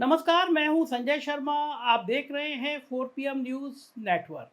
नमस्कार, मैं हूं संजय शर्मा। आप देख रहे हैं 4 PM न्यूज़ नेटवर्क।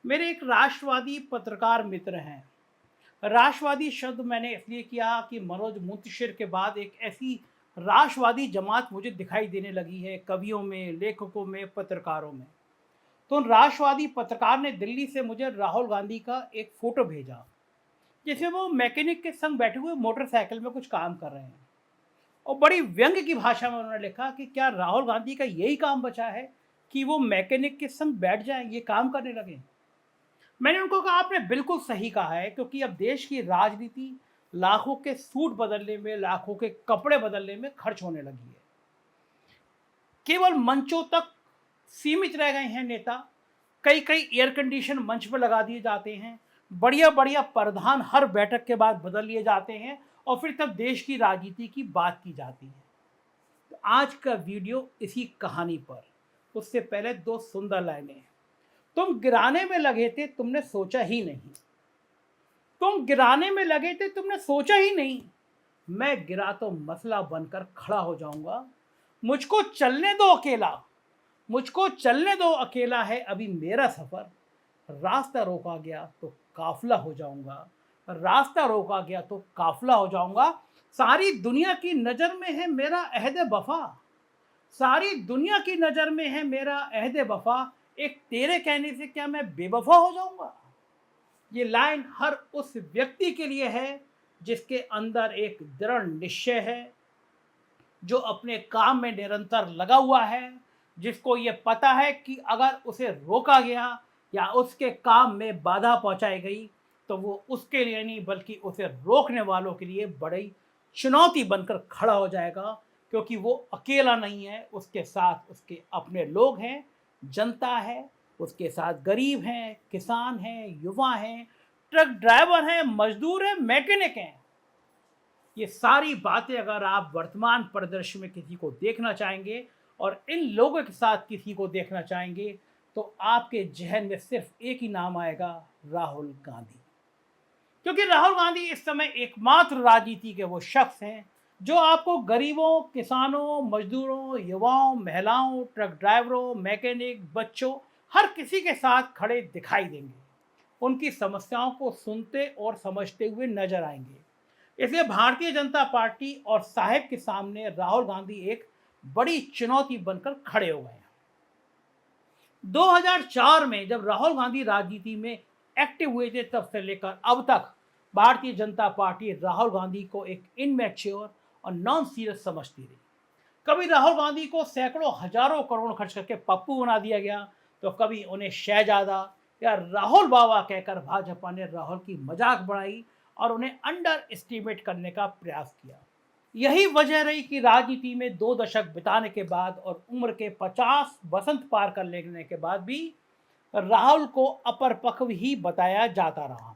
मेरे एक राष्ट्रवादी पत्रकार मित्र हैं। राष्ट्रवादी शब्द मैंने इसलिए किया कि मनोज मुंतशिर के बाद एक ऐसी राष्ट्रवादी जमात मुझे दिखाई देने लगी है, कवियों में, लेखकों में, पत्रकारों में। तो उन राष्ट्रवादी पत्रकार ने दिल्ली से मुझे राहुल गांधी का एक फ़ोटो भेजा, जिसमें वो मैकेनिक के संग बैठे हुए मोटरसाइकिल में कुछ काम कर रहे हैं। और बड़ी व्यंग्य की भाषा में उन्होंने लिखा कि क्या राहुल गांधी का यही काम बचा है कि वो मैकेनिक के संग बैठ जाएं, ये काम करने लगे। मैंने उनको कहा, आपने बिल्कुल सही कहा है, क्योंकि अब देश की राजनीति लाखों के सूट बदलने में, लाखों के कपड़े बदलने में खर्च होने लगी है। केवल मंचों तक सीमित रह गए हैं नेता। कई कई एयर कंडीशन मंच पर लगा दिए जाते हैं। बढ़िया बढ़िया प्रधान हर बैठक के बाद बदल लिए जाते हैं और फिर तब देश की राजनीति की बात की जाती है। तो आज का वीडियो इसी कहानी पर। उससे पहले दो सुंदर लाइनें। तुम गिराने में लगे थे, तुमने सोचा ही नहीं। तुम गिराने में लगे थे, तुमने सोचा ही नहीं। मैं गिरा तो मसला बनकर खड़ा हो जाऊंगा। मुझको चलने दो अकेला। मुझको चलने दो अकेला है अभी मेरा सफर। रास्ता रोका गया तो काफिला हो जाऊंगा। रास्ता रोका गया तो काफिला हो जाऊंगा। सारी दुनिया की नजर में है मेरा अहद वफा। सारी दुनिया की नजर में है मेरा अहद वफा। एक तेरे कहने से क्या मैं बेवफा हो जाऊंगा। ये लाइन हर उस व्यक्ति के लिए है जिसके अंदर एक दृढ़ निश्चय है, जो अपने काम में निरंतर लगा हुआ है, जिसको ये पता है कि अगर उसे रोका गया या उसके काम में बाधा पहुंचाई गई तो वो उसके लिए नहीं बल्कि उसे रोकने वालों के लिए बड़ी चुनौती बनकर खड़ा हो जाएगा। क्योंकि वो अकेला नहीं है, उसके साथ उसके अपने लोग हैं, जनता है, उसके साथ गरीब हैं, किसान हैं, युवा हैं, ट्रक ड्राइवर हैं, मजदूर हैं, मैकेनिक हैं। ये सारी बातें अगर आप वर्तमान परिदृश्य में किसी को देखना चाहेंगे और इन लोगों के साथ किसी को देखना चाहेंगे तो आपके जहन में सिर्फ एक ही नाम आएगा, राहुल गांधी। क्योंकि राहुल गांधी इस समय एकमात्र राजनीति के वो शख्स हैं जो आपको गरीबों, किसानों, मजदूरों, युवाओं, महिलाओं, ट्रक ड्राइवरों, मैकेनिक, बच्चों, हर किसी के साथ खड़े दिखाई देंगे। उनकी समस्याओं को सुनते और समझते हुए नजर आएंगे। इसलिए भारतीय जनता पार्टी और साहिब के सामने राहुल गांधी एक बड़ी चुनौती बनकर खड़े हो गए हैं। 2004 में जब राहुल गांधी राजनीति में एक्टिव हुए थे, तब से लेकर अब तक भारतीय जनता पार्टी राहुल गांधी को एक इनमैच्योर और नॉन सीरियस समझती रही। कभी राहुल गांधी को सैकड़ों हजारों करोड़ खर्च करके पप्पू बना दिया गया, तो कभी उन्हें शहजादा या राहुल बाबा कहकर भाजपा ने राहुल की मजाक बढ़ाई और उन्हें अंडर एस्टिमेट करने का प्रयास किया। यही वजह रही कि राजनीति में 2 दशक बिताने के बाद और उम्र के 50 वसंत पार कर लेने के बाद भी राहुल को अपर पक्व ही बताया जाता रहा।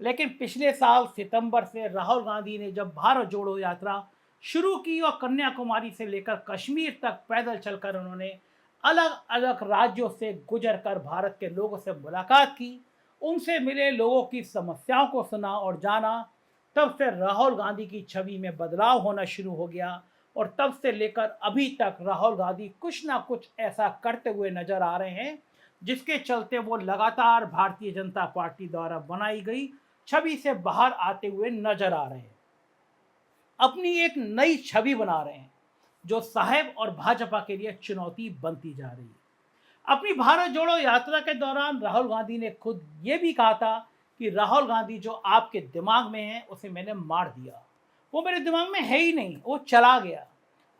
लेकिन पिछले साल सितंबर से राहुल गांधी ने जब भारत जोड़ो यात्रा शुरू की और कन्याकुमारी से लेकर कश्मीर तक पैदल चलकर उन्होंने अलग अलग राज्यों से गुजर कर भारत के लोगों से मुलाकात की, उनसे मिले, लोगों की समस्याओं को सुना और जाना, तब से राहुल गांधी की छवि में बदलाव होना शुरू हो गया। और तब से लेकर अभी तक राहुल गांधी कुछ ना कुछ ऐसा करते हुए नजर आ रहे हैं जिसके चलते वो लगातार भारतीय जनता पार्टी द्वारा बनाई गई छवि से बाहर आते हुए नजर आ रहे हैं। अपनी एक नई छवि बना रहे हैं जो साहेब और भाजपा के लिए चुनौती बनती जा रही है। अपनी भारत जोड़ो यात्रा के दौरान राहुल गांधी ने खुद ये भी कहा था कि राहुल गांधी जो आपके दिमाग में है उसे मैंने मार दिया। वो मेरे दिमाग में है ही नहीं, वो चला गया।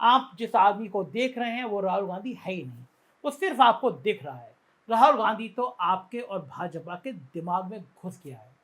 आप जिस आदमी को देख रहे हैं वो राहुल गांधी है ही नहीं, वो सिर्फ आपको दिख रहा है। राहुल गांधी तो आपके और भाजपा के दिमाग में घुस गया है।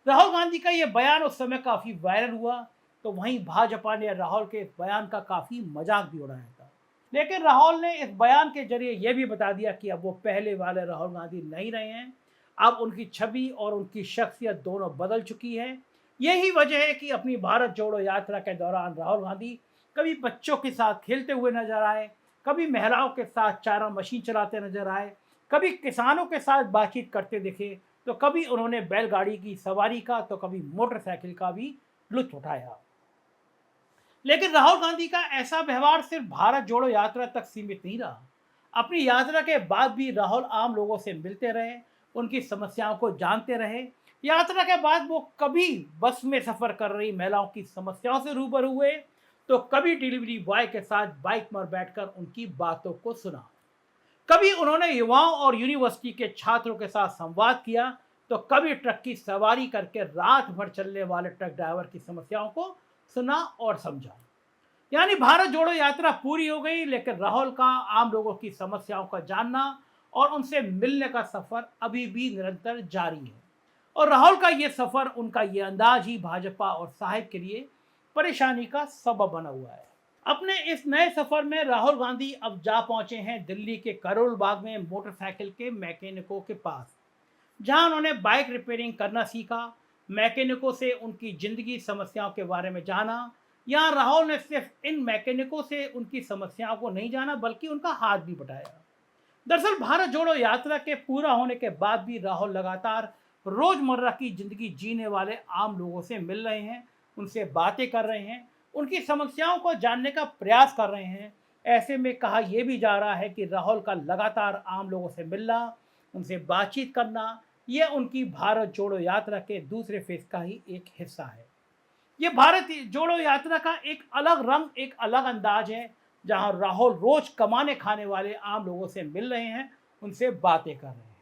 राहुल गांधी का ये बयान उस समय काफ़ी वायरल हुआ, तो वहीं भाजपा ने राहुल के बयान का काफ़ी मजाक भी उड़ाया था। लेकिन राहुल ने इस बयान के जरिए यह भी बता दिया कि अब वो पहले वाले राहुल गांधी नहीं रहे हैं। अब उनकी छवि और उनकी शख्सियत दोनों बदल चुकी है। यही वजह है कि अपनी भारत जोड़ो यात्रा के दौरान राहुल गांधी कभी बच्चों के साथ खेलते हुए नजर आए, कभी महिलाओं के साथ चारा मशीन चलाते नजर आए, कभी किसानों के साथ बातचीत करते दिखे, तो कभी उन्होंने बैलगाड़ी की सवारी का तो कभी मोटरसाइकिल का भी लुत्फ उठाया। लेकिन राहुल गांधी का ऐसा व्यवहार सिर्फ भारत जोड़ो यात्रा तक सीमित नहीं रहा। अपनी यात्रा के बाद भी राहुल आम लोगों से मिलते रहे, उनकी समस्याओं को जानते रहे। यात्रा के बाद वो कभी बस में सफर कर रही महिलाओं की समस्याओं से रूबरू हुए, तो कभी डिलीवरी बॉय के साथ बाइक पर बैठकर उनकी बातों को सुना। कभी उन्होंने युवाओं और यूनिवर्सिटी के छात्रों के साथ संवाद किया, तो कभी ट्रक की सवारी करके रात भर चलने वाले ट्रक ड्राइवर की समस्याओं को सुना और समझा। यानी भारत जोड़ो यात्रा पूरी हो गई, लेकिन राहुल का आम लोगों की समस्याओं का जानना और उनसे मिलने का सफर अभी भी निरंतर जारी है। और राहुल का ये सफर, उनका ये अंदाज ही भाजपा और साहिब के लिए परेशानी का सबब बना हुआ है। अपने इस नए सफर में राहुल गांधी अब जा पहुंचे हैं दिल्ली के करोल बाग में मोटरसाइकिल के मैकेनिकों के पास, जहां उन्होंने बाइक रिपेयरिंग करना सीखा। मैकेनिकों से उनकी जिंदगी समस्याओं के बारे में जाना। यहाँ राहुल ने सिर्फ इन मैकेनिकों से उनकी समस्याओं को नहीं जाना, बल्कि उनका हाथ भी बटाया। दरअसल भारत जोड़ो यात्रा के पूरा होने के बाद भी राहुल लगातार रोजमर्रा की जिंदगी जीने वाले आम लोगों से मिल रहे हैं, उनसे बातें कर रहे हैं, उनकी समस्याओं को जानने का प्रयास कर रहे हैं। ऐसे में कहा यह भी जा रहा है कि राहुल का लगातार आम लोगों से मिलना, उनसे बातचीत करना, यह उनकी भारत जोड़ो यात्रा के दूसरे फेज का ही एक हिस्सा है। ये भारत जोड़ो यात्रा का एक अलग रंग, एक अलग अंदाज है, जहां राहुल रोज कमाने खाने वाले आम लोगों से मिल रहे हैं, उनसे बातें कर रहे हैं।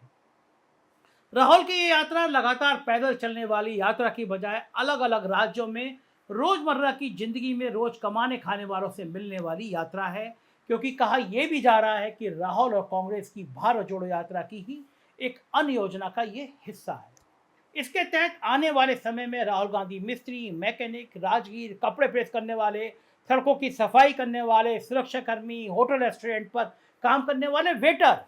राहुल की ये यात्रा लगातार पैदल चलने वाली यात्रा की बजाय अलग अलग राज्यों में रोजमर्रा की जिंदगी में रोज कमाने खाने वालों से मिलने वाली यात्रा है, क्योंकि कहा यह भी जा रहा है कि राहुल और कांग्रेस की भारत जोड़ो यात्रा की ही एक अन्य योजना का ये हिस्सा है। इसके तहत आने वाले समय में राहुल गांधी मिस्त्री, मैकेनिक, राजगीर, कपड़े प्रेस करने वाले, सड़कों की सफाई करने वाले, सुरक्षाकर्मी, होटल रेस्टोरेंट पर काम करने वाले वेटर,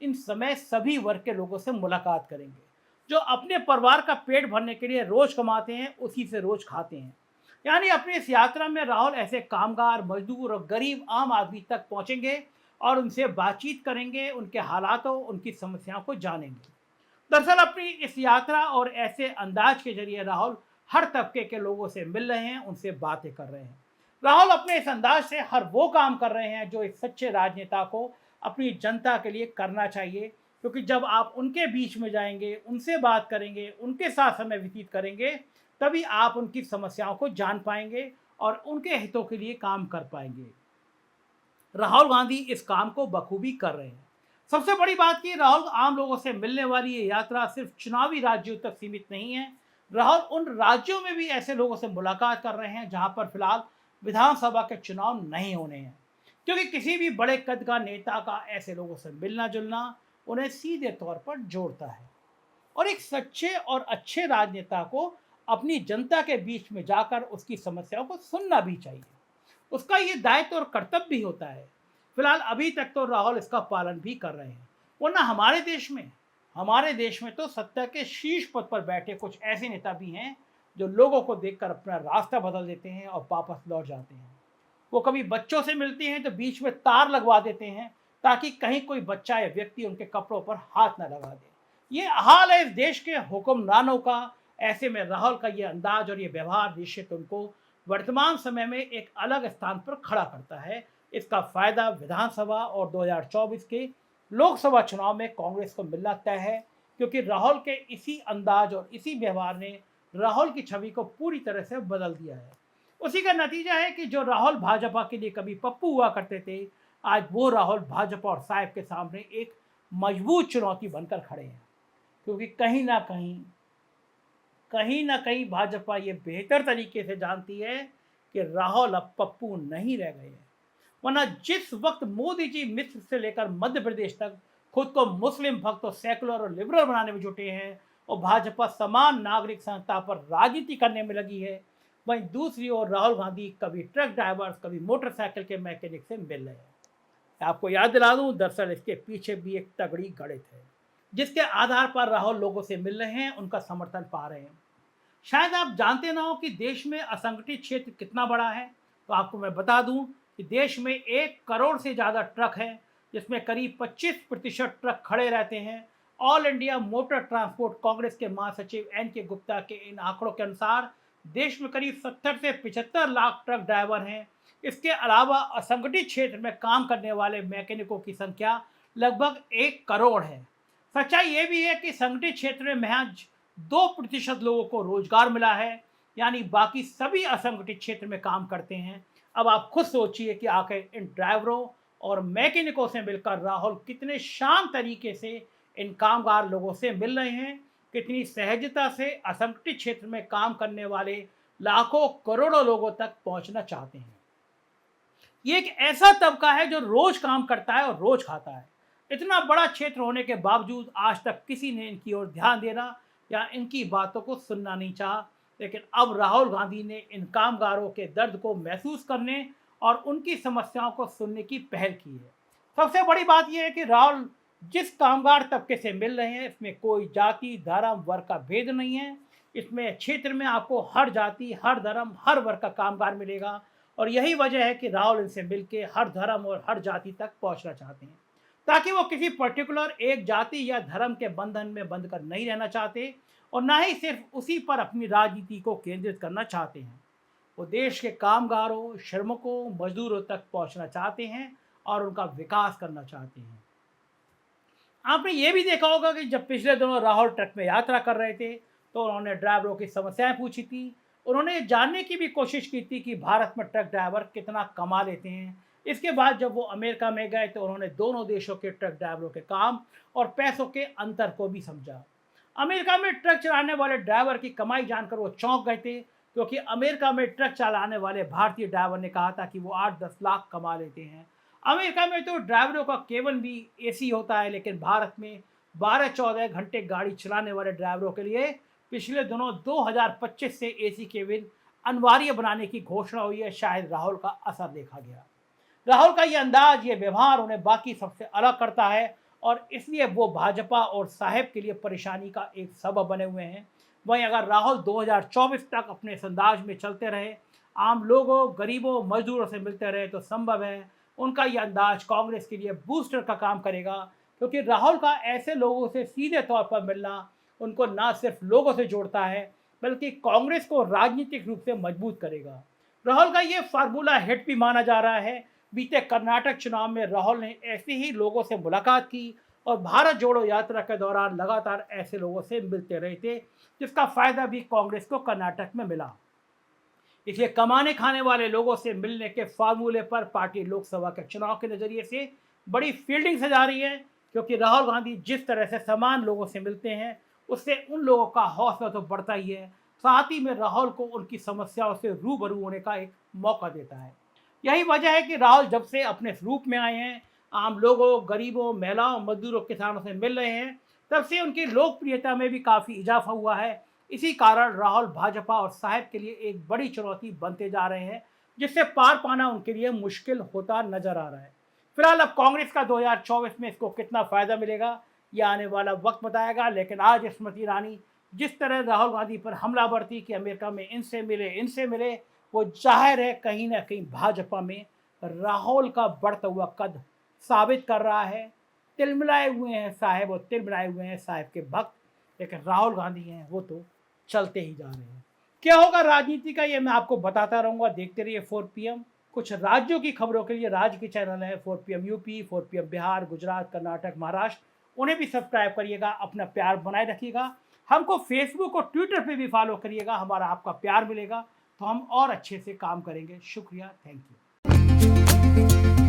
इन समय सभी वर्ग के लोगों से मुलाकात करेंगे, जो अपने परिवार का पेट भरने के लिए रोज कमाते हैं, उसी से रोज खाते हैं। यानी अपनी इस यात्रा में राहुल ऐसे कामगार, मजदूर और गरीब आम आदमी तक पहुंचेंगे और उनसे बातचीत करेंगे, उनके हालातों, उनकी समस्याओं को जानेंगे। दरअसल अपनी इस यात्रा और ऐसे अंदाज के जरिए राहुल हर तबके के लोगों से मिल रहे हैं, उनसे बातें कर रहे हैं। राहुल अपने इस अंदाज से हर वो काम कर रहे हैं जो एक सच्चे राजनेता को अपनी जनता के लिए करना चाहिए, क्योंकि जब आप उनके बीच में जाएंगे, उनसे बात करेंगे, उनके साथ समय व्यतीत करेंगे, तभी आप उनकी समस्याओं को जान पाएंगे और उनके हितों के लिए काम कर पाएंगे। राहुल गांधी इस काम को बखूबी कर रहे हैं। सबसे बड़ी बात कि राहुल आम लोगों से मिलने वाली ये यात्रा सिर्फ चुनावी राज्यों तक सीमित नहीं है। राहुल उन राज्यों में भी ऐसे लोगों से मुलाकात कर रहे हैं जहां पर फिलहाल विधानसभा के चुनाव नहीं होने हैं, क्योंकि किसी भी बड़े कद का नेता का ऐसे लोगों से मिलना जुलना उन्हें सीधे तौर पर जोड़ता है। और एक सच्चे और अच्छे राजनेता को अपनी जनता के बीच में जाकर उसकी समस्याओं को सुनना भी चाहिए, उसका ये दायित्व और कर्तव्य भी होता है। फिलहाल अभी तक तो राहुल इसका पालन भी कर रहे हैं, वरना हमारे देश में तो सत्ता के शीर्ष पद पर बैठे कुछ ऐसे नेता भी हैं जो लोगों को देखकर अपना रास्ता बदल देते हैं और वापस लौट जाते हैं। वो कभी बच्चों से मिलते हैं तो बीच में तार लगवा देते हैं, ताकि कहीं कोई बच्चा या व्यक्ति उनके कपड़ों पर हाथ न लगा दे। ये हाल है इस देश के हुक्मरानों का। ऐसे में राहुल का ये अंदाज और ये व्यवहार निश्चित उनको वर्तमान समय में एक अलग स्थान पर खड़ा करता है। इसका फायदा विधानसभा और 2024 के लोकसभा चुनाव में कांग्रेस को मिलना तय है, क्योंकि राहुल के इसी अंदाज और इसी व्यवहार ने राहुल की छवि को पूरी तरह से बदल दिया है। उसी का नतीजा है कि जो राहुल भाजपा के लिए कभी पप्पू हुआ करते थे, आज वो राहुल भाजपा और साहब के सामने एक मजबूत चुनौती बनकर खड़े हैं, क्योंकि कहीं ना कहीं भाजपा ये बेहतर तरीके से जानती है कि राहुल अब पप्पू नहीं रह गए हैं। वरना जिस वक्त मोदी जी मिस्र से लेकर मध्य प्रदेश तक खुद को मुस्लिम भक्त और सेकुलर और लिबरल बनाने में जुटे हैं और भाजपा समान नागरिक संहिता पर राजनीति करने में लगी है, वहीं दूसरी ओर राहुल गांधी कभी ट्रक ड्राइवर्स, कभी मोटरसाइकिल के मैकेनिक से मिल रहे हैं। आपको याद दिला दूं, दरअसल इसके पीछे भी एक तगड़ी गणित है, जिसके आधार पर राहुल लोगों से मिल रहे हैं, उनका समर्थन पा रहे हैं। शायद आप जानते ना हो कि देश में असंगठित क्षेत्र कितना बड़ा है, तो आपको मैं बता दूं कि देश में 1 करोड़ से ज़्यादा ट्रक हैं, जिसमें करीब 25% ट्रक खड़े रहते हैं। All India motor transport Congress के महासचिव एन के गुप्ता के इन आंकड़ों के अनुसार देश में करीब 70 से 75 लाख ट्रक ड्राइवर हैं। इसके अलावा असंगठित क्षेत्र में काम करने वाले मैकेनिकों की संख्या लगभग 1 करोड़ है। सच्चाई ये भी है कि संगठित क्षेत्र में महज 2% लोगों को रोजगार मिला है, यानी बाकी सभी असंगठित क्षेत्र में काम करते हैं। अब आप खुद सोचिए कि आखिर इन ड्राइवरों और मैकेनिकों से मिलकर राहुल कितने शांत तरीके से इन कामगार लोगों से मिल रहे हैं, कितनी सहजता से असंगठित क्षेत्र में काम करने वाले लाखों करोड़ों लोगों तक पहुंचना चाहते हैं। ये एक ऐसा तबका है जो रोज काम करता है और रोज खाता है। इतना बड़ा क्षेत्र होने के बावजूद आज तक किसी ने इनकी ओर ध्यान देना या इनकी बातों को सुनना नहीं चाहा। लेकिन अब राहुल गांधी ने इन कामगारों के दर्द को महसूस करने और उनकी समस्याओं को सुनने की पहल की है। सबसे बड़ी बात यह है कि राहुल जिस कामगार तबके से मिल रहे हैं, इसमें कोई जाति, धर्म, वर्ग का भेद नहीं है। इसमें क्षेत्र में आपको हर जाति, हर धर्म, हर वर्ग का कामगार मिलेगा। और यही वजह है कि राहुल इनसे मिलकर हर धर्म और हर जाति तक पहुंचना चाहते हैं, ताकि वो किसी पर्टिकुलर एक जाति या धर्म के बंधन में बंध कर नहीं रहना चाहते और ना ही सिर्फ उसी पर अपनी राजनीति को केंद्रित करना चाहते हैं। वो देश के कामगारों, श्रमिकों, मजदूरों तक पहुंचना चाहते हैं और उनका विकास करना चाहते हैं। आपने ये भी देखा होगा कि जब पिछले दिनों राहुल ट्रक में यात्रा कर रहे थे तो उन्होंने ड्राइवरों की समस्याएं पूछी थी। उन्होंने ये जानने की भी कोशिश की थी कि भारत में ट्रक ड्राइवर कितना कमा लेते हैं। इसके बाद जब वो अमेरिका में गए तो उन्होंने दोनों देशों के ट्रक ड्राइवरों के काम और पैसों के अंतर को भी समझा। अमेरिका में ट्रक चलाने वाले ड्राइवर की कमाई जानकर वो चौंक गए थे, क्योंकि अमेरिका में ट्रक चलाने वाले भारतीय ड्राइवर ने कहा था कि वो 8-10 लाख कमा लेते हैं। अमेरिका में तो ड्राइवरों का केवल भी एसी होता है, लेकिन भारत में 12-14 घंटे गाड़ी चलाने वाले ड्राइवरों के लिए पिछले दिनों 2025 से एसी केबिन अनिवार्य बनाने की घोषणा हुई है। शायद राहुल का असर देखा गया। राहुल का ये अंदाज, ये व्यवहार उन्हें बाकी सबसे अलग करता है और इसलिए वो भाजपा और साहेब के लिए परेशानी का एक सबब बने हुए हैं। वहीं अगर राहुल 2024 तक अपने इस अंदाज में चलते रहे, आम लोगों, गरीबों, मजदूरों से मिलते रहे, तो संभव है उनका ये अंदाज कांग्रेस के लिए बूस्टर का काम करेगा, क्योंकि राहुल का ऐसे लोगों से सीधे तौर पर मिलना उनको ना सिर्फ लोगों से जोड़ता है बल्कि कांग्रेस को राजनीतिक रूप से मजबूत करेगा। राहुल का ये फार्मूला हिट भी माना जा रहा है। बीते कर्नाटक चुनाव में राहुल ने ऐसे ही लोगों से मुलाकात की और भारत जोड़ो यात्रा के दौरान लगातार ऐसे लोगों से मिलते रहे थे, जिसका फायदा भी कांग्रेस को कर्नाटक में मिला। इसलिए कमाने खाने वाले लोगों से मिलने के फार्मूले पर पार्टी लोकसभा के चुनाव के नजरिए से बड़ी फील्डिंग सजा रही है, क्योंकि राहुल गांधी जिस तरह से समान लोगों से मिलते हैं उससे उन लोगों का हौसला तो बढ़ता ही है, साथ ही में राहुल को उनकी समस्याओं से रूबरू होने का एक मौका देता है। यही वजह है कि राहुल जब से अपने रूप में आए हैं, आम लोगों, गरीबों, महिलाओं, मजदूरों, किसानों से मिल रहे हैं, तब से उनकी लोकप्रियता में भी काफ़ी इजाफा हुआ है। इसी कारण राहुल भाजपा और साहेब के लिए एक बड़ी चुनौती बनते जा रहे हैं, जिससे पार पाना उनके लिए मुश्किल होता नजर आ रहा है। फिलहाल अब कांग्रेस का 2024 में इसको कितना फायदा मिलेगा, यह आने वाला वक्त बताएगा। लेकिन आज स्मृति ईरानी जिस तरह राहुल गांधी पर हमलावर थी कि अमेरिका में इनसे मिले, वो जाहिर है कहीं ना कहीं भाजपा में राहुल का बढ़ता हुआ कद साबित कर रहा है। तिलमिलाए हुए हैं साहेब और तिलमिलाए हुए हैं साहेब के भक्त, लेकिन राहुल गांधी हैं वो तो चलते ही जा रहे हैं। क्या होगा राजनीति का, ये मैं आपको बताता रहूँगा। देखते रहिए 4PM। कुछ राज्यों की खबरों के लिए राज्य के चैनल हैं 4PM UP, 4PM Bihar, Gujarat, Karnataka, Maharashtra, उन्हें भी सब्सक्राइब करिएगा। अपना प्यार बनाए रखिएगा। हमको फेसबुक और ट्विटर पे भी फॉलो करिएगा। हमारा आपका प्यार मिलेगा तो हम और अच्छे से काम करेंगे। शुक्रिया, थैंक यू।